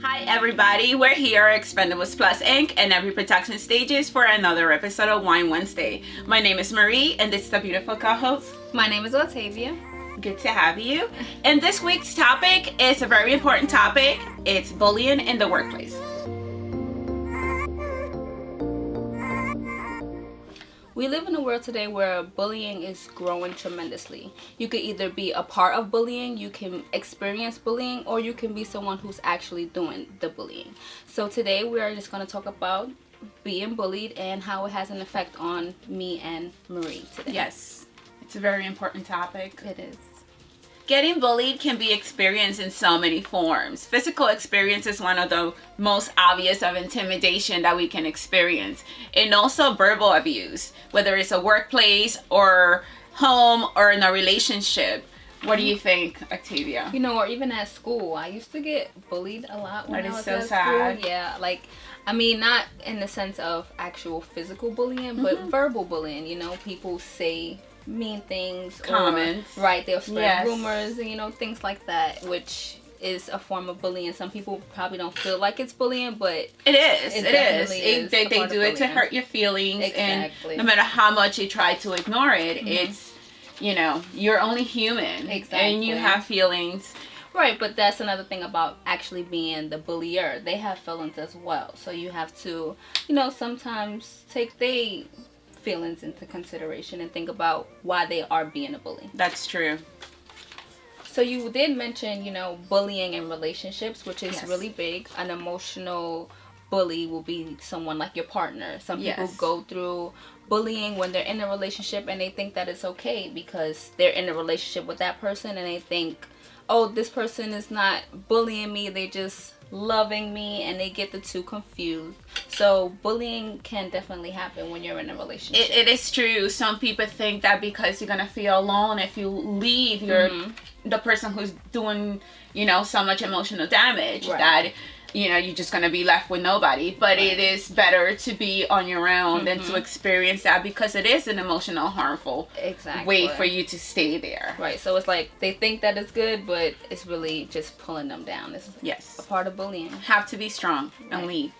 Hi everybody, we're here at Expendables Plus Inc. and every production stages for another episode of Wine Wednesday. My name is Marie and this is the beautiful co-host. My name is Octavia. Good to have you. And this week's topic is a very important topic. It's bullying in the workplace. We live in a world today where bullying is growing tremendously. You could either be a part of bullying, you can experience bullying, or you can be someone who's actually doing the bullying. So today we are just going to talk about being bullied and how it has an effect on me and Marie today. Yes, it's a very important topic. It is. Getting bullied can be experienced in so many forms. Physical experience is one of the most obvious of intimidation that we can experience. And also verbal abuse, whether it's a workplace or home or in a relationship. What do you think, Octavia? You know, or even at school. I used to get bullied a lot when That I is was so at sad. school. Yeah, not in the sense of actual physical bullying, but verbal bullying. You know, people say mean things, Comments. Right, they'll spread Yes. rumors and things like that, which is a form of bullying. Some people probably don't feel like it's bullying, but It is. It is. definitely is They a part of do it to bullying. hurt your feelings. Exactly. And no matter how much you try to ignore it, it's, you're only human. Exactly. And you have feelings. right. But that's another thing about actually being the bullier. They have feelings as well, so you have to sometimes take their feelings into consideration and think about why they are being a bully. That's true. So you did mention, bullying in relationships, which is Yes. really big. An emotional bully will be someone like your partner. Some people Yes. go through bullying when they're in a relationship and they think that it's okay because they're in a relationship with that person and they think, oh, this person is not bullying me, they're just loving me, and they get the two confused. So bullying can definitely happen when you're in a relationship. It is true. Some people think that because you're gonna feel alone if you leave, you're the person who's doing, so much emotional damage Right. that you're just gonna be left with nobody. But it is better to be on your own than to experience that, because it is an emotional, harmful Exactly. way for you to stay there. Right, so it's like they think that it's good, but it's really just pulling them down. It's Yes. a part of bullying. Have to be strong and Right. leave.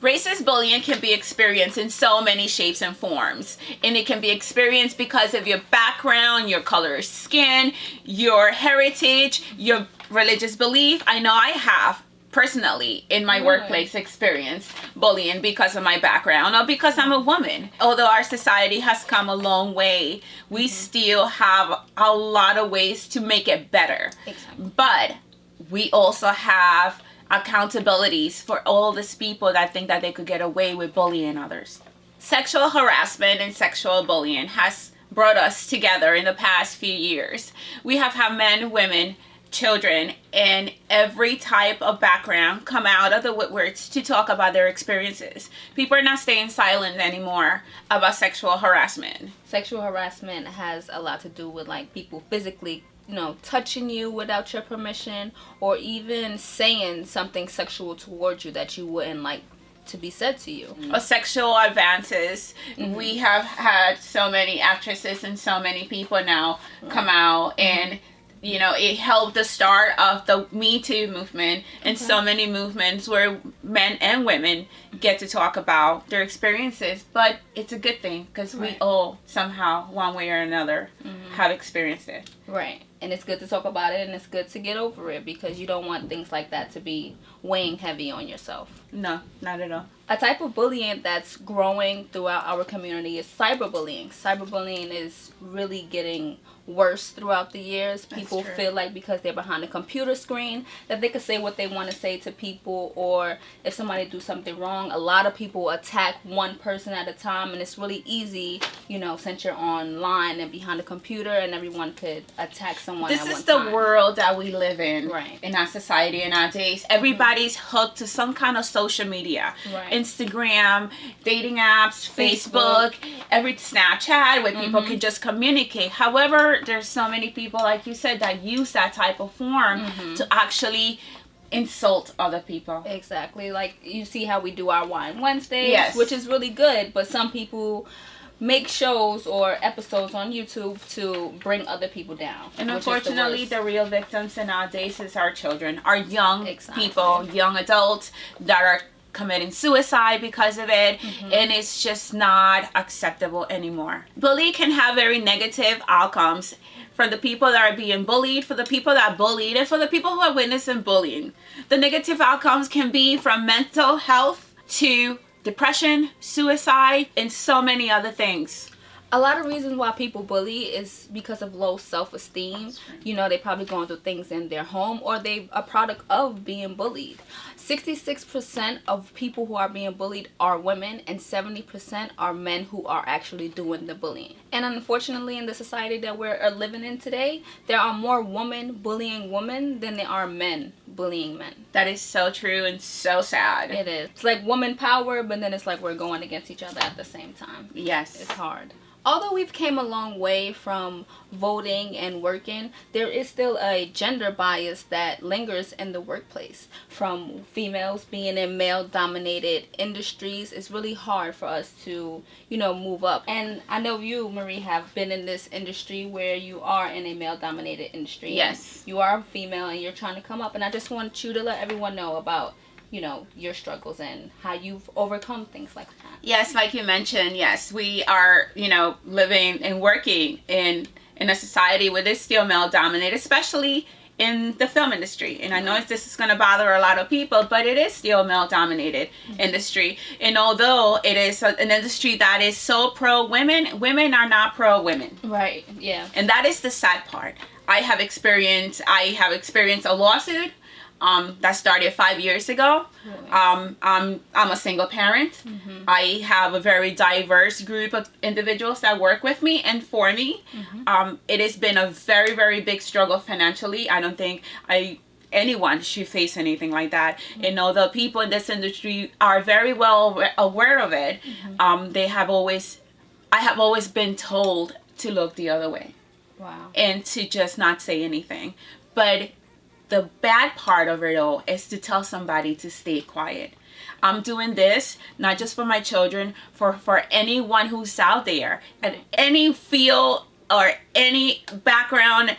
Racist bullying can be experienced in so many shapes and forms, and it can be experienced because of your background, your color of skin, your heritage, your religious belief. I know I have personally in my workplace experienced bullying because of my background or because I'm a woman. Although our society has come a long way, we still have a lot of ways to make it better. Exactly. But we also have accountabilities for all these people that think that they could get away with bullying others. Sexual harassment and sexual bullying has brought us together in the past few years. We have had men, women, children, and every type of background come out of the woodworks to talk about their experiences. People are not staying silent anymore about sexual harassment. Sexual harassment has a lot to do with people physically touching you without your permission, or even saying something sexual towards you that you wouldn't like to be said to you. Or sexual advances. We have had so many actresses and so many people now come out, and it helped the start of the Me Too movement and so many movements where men and women get to talk about their experiences. But it's a good thing because we all somehow, one way or another, have experienced it. Right. And it's good to talk about it, and it's good to get over it, because you don't want things like that to be weighing heavy on yourself. No, not at all. A type of bullying that's growing throughout our community is cyberbullying. Cyberbullying is really getting worse throughout the years. People true. feel like because they're behind a computer screen that they can say what they want to say to people, or if somebody do something wrong, a lot of people attack one person at a time, and it's really easy, since you're online and behind a computer, and everyone could attack someone This at is one the time. world that we live in, Right. in our society, in our days. Everybody's hooked to some kind of social media. Right. Instagram, dating apps, Facebook, every Snapchat, where people can just communicate. However, there's so many people, like you said, that use that type of form to actually insult other people. Exactly. Like, you see how we do our Wine Wednesdays, Yes. which is really good, but some people make shows or episodes on YouTube to bring other people down. And which is the unfortunately, worst. the real victims nowadays is our children, our young Exactly. people, young adults that are committing suicide because of it, and it's just not acceptable anymore. Bullying can have very negative outcomes for the people that are being bullied, for the people that are bullied, and for the people who are witnessing bullying. The negative outcomes can be from mental health to depression, suicide, and so many other things. A lot of reasons why people bully is because of low self-esteem. You know, they probably going through things in their home, or they a product of being bullied. 66% of people who are being bullied are women, and 70% are men who are actually doing the bullying. And unfortunately, in the society that we're living in today, there are more women bullying women than there are men bullying men. That is so true and so sad. It is. It's like woman power, but then it's like we're going against each other at the same time. Yes. It's hard. Although we've came a long way from voting and working, there is still a gender bias that lingers in the workplace. From females being in male-dominated industries, it's really hard for us to, move up. And I know you, Marie, have been in this industry where you are in a male-dominated industry. Yes. You are a female and you're trying to come up. And I just want you to let everyone know about your struggles and how you've overcome things like that. Yes, like you mentioned, yes, we are, living and working in a society where it's still male dominated, especially in the film industry. And I know this is going to bother a lot of people, but it is still male dominated industry. And although it is an industry that is so pro women, women are not pro women. Right. Yeah. And that is the sad part. I have experienced a lawsuit that started 5 years ago. Really? I'm a single parent. I have a very diverse group of individuals that work with me and for me. It has been a very, very big struggle financially. I don't think anyone should face anything like that. And although people in this industry are very well aware of it, I have always been told to look the other way. Wow. And to just not say anything. But the bad part of it all is to tell somebody to stay quiet. I'm doing this not just for my children, for anyone who's out there at any field or any background.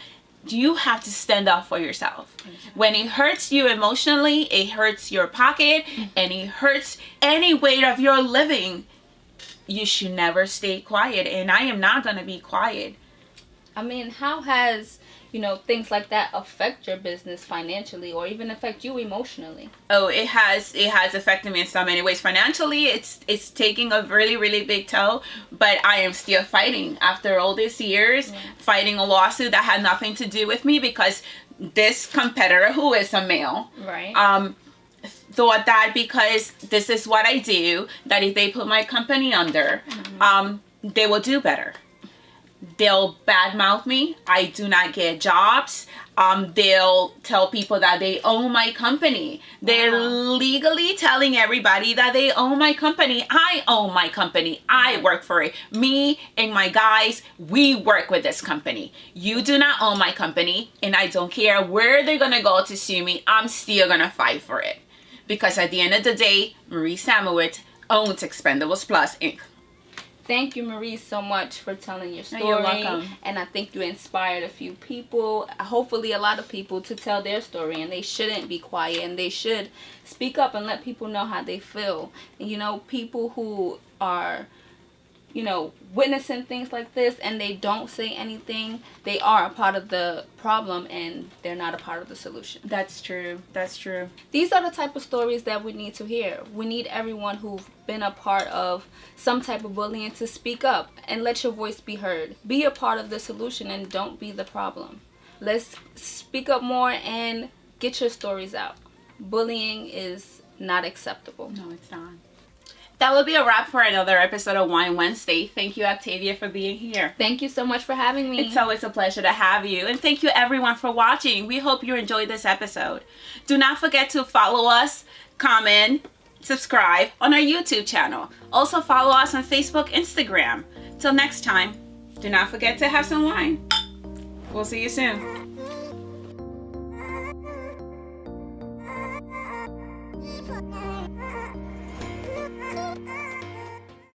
You have to stand up for yourself. When it hurts you emotionally, it hurts your pocket, and it hurts any way of your living, you should never stay quiet. And I am not going to be quiet. I mean, how has things like that affect your business financially, or even affect you emotionally? Oh, it has affected me in so many ways. Financially, it's taking a really, really big toll, but I am still fighting after all these years, fighting a lawsuit that had nothing to do with me, because this competitor, who is a male, right, thought that because this is what I do, that if they put my company under, they will do better. They'll badmouth me. I do not get jobs. They'll tell people that they own my company. They're legally telling everybody that they own my company. I own my company. I work for it. Me and my guys, we work with this company. You do not own my company, and I don't care where they're going to go to sue me. I'm still going to fight for it. Because at the end of the day, Marie Samowitz owns Expendables Plus, Inc. Thank you, Marie, so much for telling your story. You're welcome. And I think you inspired a few people, hopefully a lot of people, to tell their story. And they shouldn't be quiet, and they should speak up and let people know how they feel. And, people who are, witnessing things like this and they don't say anything, they are a part of the problem and they're not a part of the solution. That's true. That's true. These are the type of stories that we need to hear. We need everyone who's been a part of some type of bullying to speak up and let your voice be heard. Be a part of the solution and don't be the problem. Let's speak up more and get your stories out. Bullying is not acceptable. No, it's not. That will be a wrap for another episode of Wine Wednesday. Thank you, Octavia, for being here. Thank you so much for having me. It's always a pleasure to have you. And thank you, everyone, for watching. We hope you enjoyed this episode. Do not forget to follow us, comment, subscribe on our YouTube channel. Also follow us on Facebook, Instagram. Till next time, do not forget to have some wine. We'll see you soon.